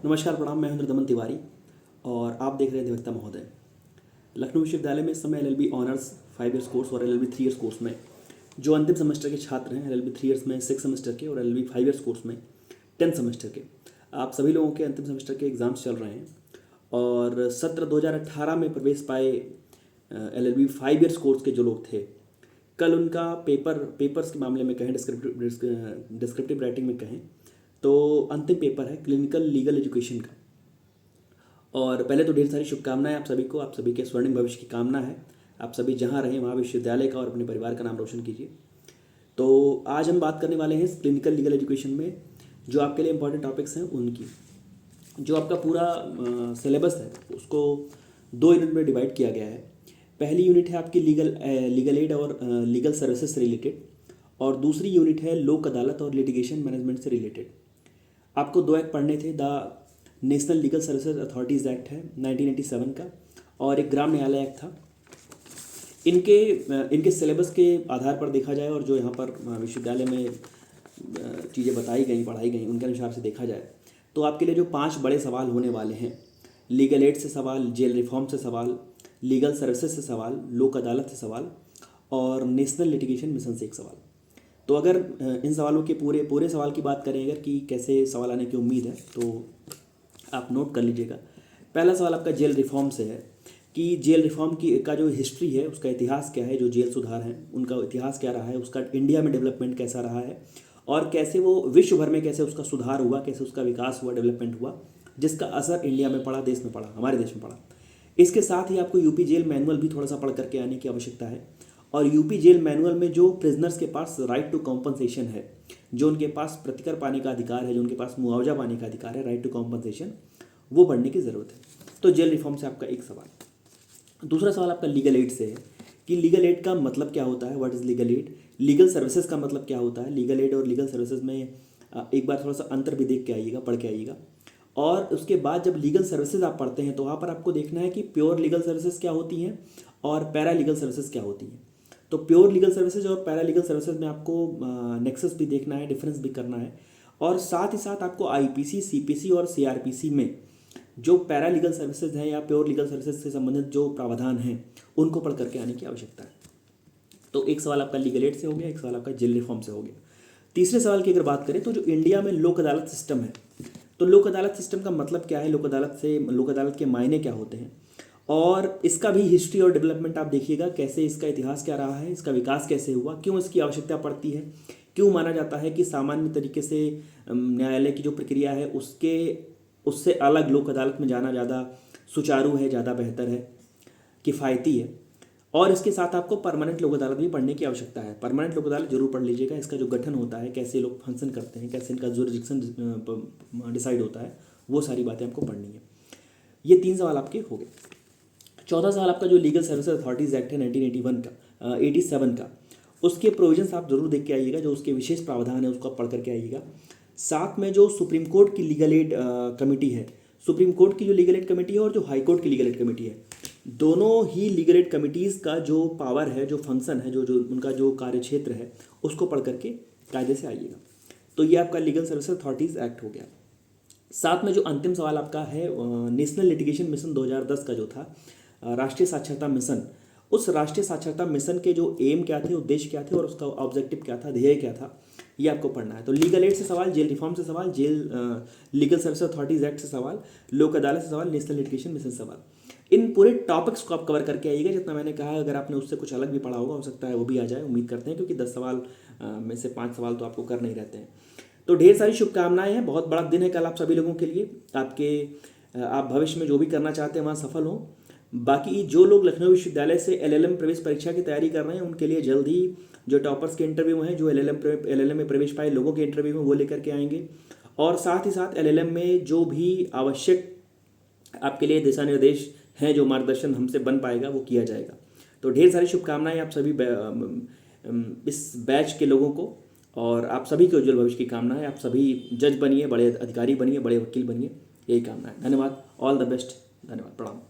नमस्कार, प्रणाम। मैं हूं दमन तिवारी और आप देख रहे हैं अधिवक्ता महोदय। लखनऊ विश्वविद्यालय में इस समय एलएलबी ऑनर्स 5 ईयर्स कोर्स और एलएलबी 3 ईयर्स कोर्स में जो अंतिम सेमेस्टर के छात्र हैं, एलएलबी 3 ईयर्स में 6 सेमेस्टर के और एलएलबी 5 ईयर्स कोर्स में 10 सेमेस्टर के, आप सभी लोगों के अंतिम सेमेस्टर के एग्ज़ाम्स चल रहे हैं और सत्र 2018 में प्रवेश पाए एलएलबी 5 ईयर्स कोर्स के जो लोग थे, कल उनका पेपर्स के मामले में कहें, डिस्क्रिप्टिव राइटिंग में कहें तो अंतिम पेपर है क्लिनिकल लीगल एजुकेशन का। और पहले तो ढेर सारी शुभकामनाएं आप सभी को, आप सभी के स्वर्णिम भविष्य की कामना है। आप सभी जहां रहें वहां विश्वविद्यालय का और अपने परिवार का नाम रोशन कीजिए। तो आज हम बात करने वाले हैं क्लिनिकल लीगल एजुकेशन में जो आपके लिए इंपॉर्टेंट टॉपिक्स हैं उनकी। जो आपका पूरा सिलेबस है उसको 2 यूनिट में डिवाइड किया गया है। पहली यूनिट है आपकी लीगल एड और लीगल सर्विसेज से रिलेटेड, और दूसरी यूनिट है लोक अदालत और लिटिगेशन मैनेजमेंट से रिलेटेड। आपको 2 एक्ट पढ़ने थे। The national legal services authorities act है 1987 का, और एक ग्राम न्यायालय एक्ट था। इनके सिलेबस के आधार पर देखा जाए और जो यहाँ पर विश्वविद्यालय में चीज़ें बताई गई, पढ़ाई गई, उनके अनुसार से देखा जाए तो आपके लिए जो 5 बड़े सवाल होने वाले हैं, लीगल एड से सवाल, जेल रिफॉर्म से सवाल, लीगल सर्विसेज से सवाल, लोक अदालत से सवाल और नेशनल लिटिगेशन मिशन से एक सवाल। तो अगर इन सवालों के पूरे सवाल की बात करें अगर कि कैसे सवाल आने की उम्मीद है तो आप नोट कर लीजिएगा। पहला सवाल आपका जेल रिफॉर्म से है कि जेल रिफॉर्म का जो हिस्ट्री है, उसका इतिहास क्या है। जो जेल सुधार हैं उनका इतिहास क्या रहा है, उसका इंडिया में डेवलपमेंट कैसा रहा है और कैसे वो विश्व भर में कैसे उसका सुधार हुआ, कैसे उसका विकास हुआ, डेवलपमेंट हुआ, जिसका असर इंडिया में पड़ा, देश में पड़ा, हमारे देश में पड़ा। इसके साथ ही आपको यूपी जेल मैनुअल भी थोड़ा सा पढ़ करके आने की आवश्यकता है। और यूपी जेल मैनुअल में जो प्रिजनर्स के पास राइट टू कॉम्पनसेशन है, जो उनके पास प्रतिकर पाने का अधिकार है, जो उनके पास मुआवजा पाने का अधिकार है, राइट टू कॉम्पनसेशन, वो पढ़ने की ज़रूरत है। तो जेल रिफॉर्म से आपका एक सवाल। दूसरा सवाल आपका लीगल एड से है कि लीगल एड का मतलब क्या होता है, what is legal aid. Legal services का मतलब क्या होता है। लीगल एड और लीगल सर्विसेज में एक बार थोड़ा सा अंतर भी देख के आइएगा, पढ़ के आइएगा। और उसके बाद जब लीगल सर्विसेज आप पढ़ते हैं तो वहाँ पर आपको देखना है कि प्योर लीगल सर्विसेज क्या होती हैं और पैरा लीगल सर्विसेज क्या होती हैं। तो प्योर लीगल सर्विसेज और पैरा लीगल सर्विसेज में आपको नेक्सस भी देखना है, डिफरेंस भी करना है। और साथ ही साथ आपको आईपीसी, सीपीसी और सीआरपीसी में जो पैरा लीगल सर्विसेज हैं या प्योर लीगल सर्विसेज से संबंधित जो प्रावधान हैं उनको पढ़ करके आने की आवश्यकता है। तो एक सवाल आपका लीगल एड से हो गया, एक सवाल आपका जेल रिफॉर्म से हो गया। तीसरे सवाल की अगर बात करें तो जो इंडिया में लोक अदालत सिस्टम है, तो लोक अदालत सिस्टम का मतलब क्या है, लोक अदालत के मायने क्या होते हैं और इसका भी हिस्ट्री और डेवलपमेंट आप देखिएगा, कैसे इसका इतिहास क्या रहा है, इसका विकास कैसे हुआ, क्यों इसकी आवश्यकता पड़ती है, क्यों माना जाता है कि सामान्य तरीके से न्यायालय की जो प्रक्रिया है उससे अलग लोक अदालत में जाना ज़्यादा सुचारू है, ज़्यादा बेहतर है, किफ़ायती है। और इसके साथ आपको परमानेंट लोक अदालत भी पढ़ने की आवश्यकता है। परमानेंट लोक अदालत जरूर पढ़ लीजिएगा। इसका जो गठन होता है, कैसे लोग फंक्शन करते हैं, कैसे इनका जुरिडिक्शन डिसाइड होता है, वो सारी बातें आपको पढ़नी है। ये 3 सवाल आपके हो गए। चौथा सवाल आपका जो लीगल सर्विसेज अथॉरिटीज़ एक्ट है 1987 का, उसके प्रोविजंस आप जरूर देख के आइएगा। जो उसके विशेष प्रावधान है उसको आप पढ़ करके आइएगा। साथ में जो सुप्रीम कोर्ट की लीगल एड कमेटी है, सुप्रीम कोर्ट की जो लीगल एड कमेटी है और जो हाई कोर्ट की लीगल एड कमेटी है, दोनों ही लीगल एड कमिटीज़ का जो पावर है, जो फंक्शन है, जो उनका जो कार्य क्षेत्र है, उसको पढ़ करके कायदे से आइएगा। तो ये आपका लीगल सर्विसेज अथॉरिटीज़ एक्ट हो गया। साथ में जो अंतिम सवाल आपका है नेशनल लिटिगेशन मिशन 2010 का जो था, राष्ट्रीय साक्षरता मिशन, उस राष्ट्रीय साक्षरता मिशन के जो एम क्या थे, उद्देश्य क्या थे और उसका ऑब्जेक्टिव क्या था, ध्येय क्या था, ये आपको पढ़ना है। तो लीगल एड से सवाल, जेल रिफॉर्म से सवाल, लीगल सर्विसेज अथॉरिटीज एक्ट से सवाल, लोक अदालत से सवाल, नेशनल लिटिगेशन मिशन से सवाल। इन पूरे टॉपिक्स को आप कवर करके आइएगा। जितना मैंने कहा, अगर आपने उससे कुछ अलग भी पढ़ा होगा, हो सकता है वो भी आ जाए, उम्मीद करते हैं, क्योंकि 10 सवाल में से 5 सवाल तो आपको करने ही रहते हैं। तो ढेर सारी शुभकामनाएं हैं। बहुत बड़ा दिन है कल आप सभी लोगों के लिए। आप भविष्य में जो भी करना चाहते हैं वहाँ सफल हों। बाकी जो लोग लखनऊ विश्वविद्यालय से एलएलएम प्रवेश परीक्षा की तैयारी कर रहे हैं, उनके लिए जल्द ही जो टॉपर्स के इंटरव्यू हैं, जो एलएलएम में प्रवेश पाए लोगों के इंटरव्यू हैं, वो लेकर के आएंगे। और साथ ही साथ एलएलएम में जो भी आवश्यक आपके लिए दिशा निर्देश हैं, जो मार्गदर्शन हमसे बन पाएगा, वो किया जाएगा। तो ढेर सारी शुभकामनाएं आप सभी इस बैच के लोगों को, और आप सभी के उज्जवल भविष्य की कामना है। आप सभी जज बनिए, बड़े अधिकारी बनिए, बड़े वकील बनिए, यही कामना है। धन्यवाद। All the best. धन्यवाद। प्रणाम।